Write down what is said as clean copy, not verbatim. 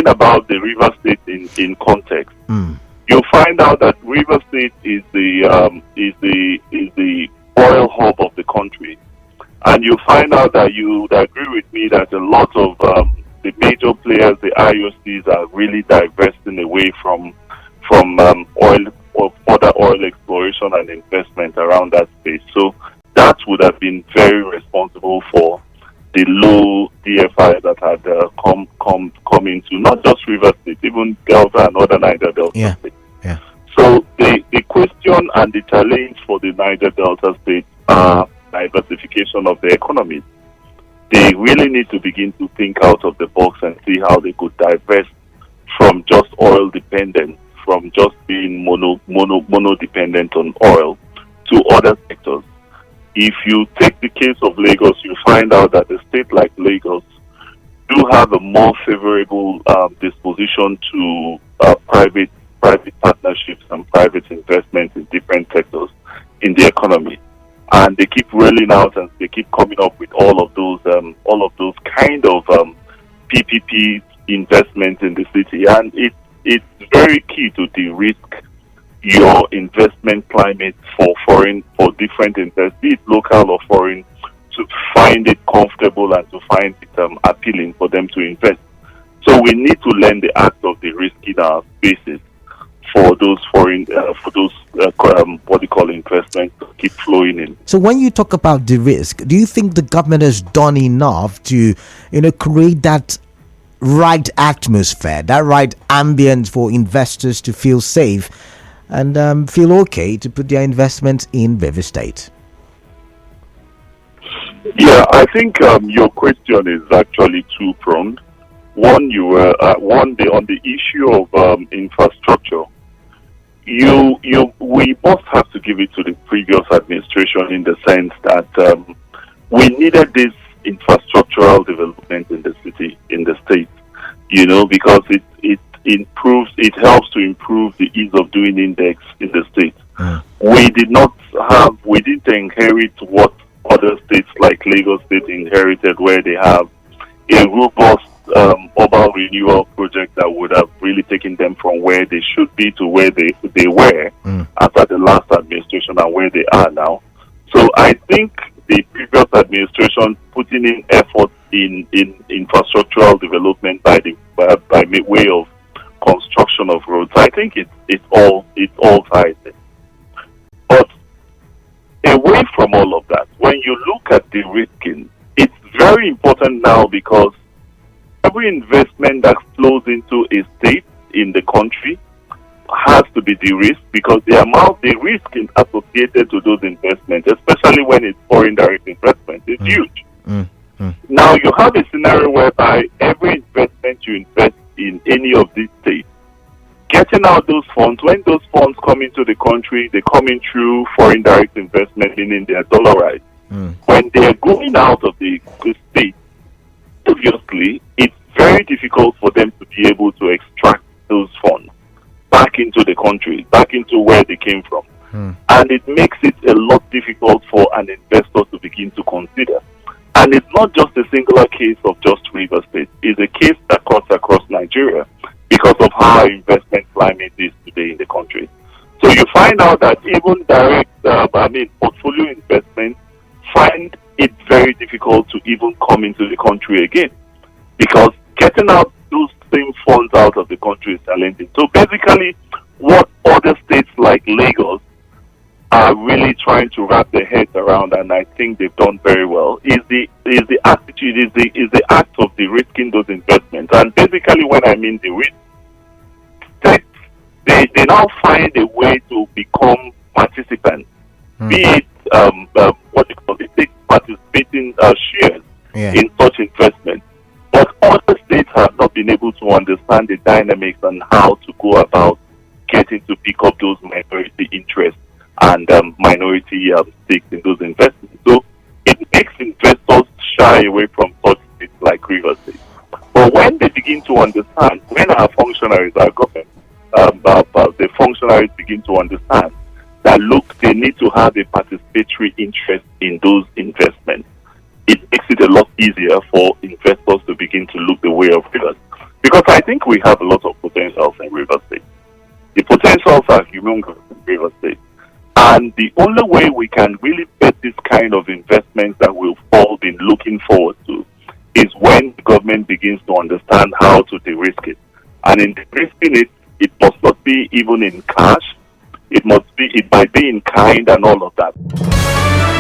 thinking about the River State in context, you'll find out that River State is the oil hub of the country, and you find out that you would agree with me that a lot of the major players, the IOCs, are really divesting away from oil or further oil exploration and investment around that space. So that would have been very responsible for the low DFI that had come into not just River State, even Delta and other Niger Delta states. Yeah. So the question and the challenge for the Niger Delta states are diversification of the economies. They really need to begin to think out of the box and see how they could divest from just oil dependence, from just being mono dependent on oil to other sectors. If you take the case of Lagos, you find out that a state like Lagos do have a more favorable disposition to private partnerships and private investment in different sectors in the economy, and they keep rolling out and they keep coming up with all of those kind of PPP investments in the city, and it's very key to de-risk your investment climate for different investors, be it local or foreign, to find it comfortable and to find it appealing for them to invest. So we need to learn the act of the risk in our spaces for those foreign, investments to keep flowing in. So when you talk about the risk, do you think the government has done enough to, create that right atmosphere, that right ambience for investors to feel safe and feel okay to put their investments in River State? Yeah, I think your question is actually two-pronged. One, on the issue of infrastructure. We must have to give it to the previous administration in the sense that we needed this infrastructural development in the city, in the state, because it helps to improve the ease of doing index in the state. We didn't inherit what other states like Lagos State inherited, where they have a robust urban renewal project that would have really taken them from where they should be to where they were after the last administration and where they are now. So I think the previous administration putting in effort in infrastructural development by way of construction of roads, I think it's all tied in. But away from all of that, when you look at the risking, it's very important now because every investment that flows into a state in the country has to be de-risked, because the risk associated to those investments, especially when it's foreign direct investment, is huge. Now you have a scenario whereby every investment you invest in any of these states, getting out those funds, when those funds come into the country, they come in through foreign direct investment, meaning they are dollarized. When they are going out of the state, obviously, it's very difficult for them to be able to extract those funds back into the country, back into where they came from. And it makes it a lot difficult for an investor to begin to consider. And it's not just a singular case of just River State. It's a case that cuts across Nigeria because of how our investment climate is today in the country. So you find out that even direct, portfolio investments find it very difficult to even come into the country again, because getting out those same funds out of the country is challenging. So basically, what other states like Lagos are really trying to wrap their heads around, and I think they've done very well, is the attitude, is the act of de-risking those investments. And basically, when I mean de-risk, they now find a way to become participants, be it they take participating shares in such investments. But other states have not been able to understand the dynamics and how to go about getting to pick up those minority interests and minority stakes in those investments. So it makes investors shy away from such states like River State. But when they begin to understand, when our functionaries, our government, the functionaries begin to understand that, look, they need to have a participatory interest in those investments, it makes it a lot easier for investors to begin to look the way of Rivers. Because I think we have a lot of potentials in River State. The potentials are humongous in River State. And the only way we can really get this kind of investment that we've all been looking forward to is when the government begins to understand how to de-risk it. And in de-risking it, it must not be even in cash. It might be in kind and all of that.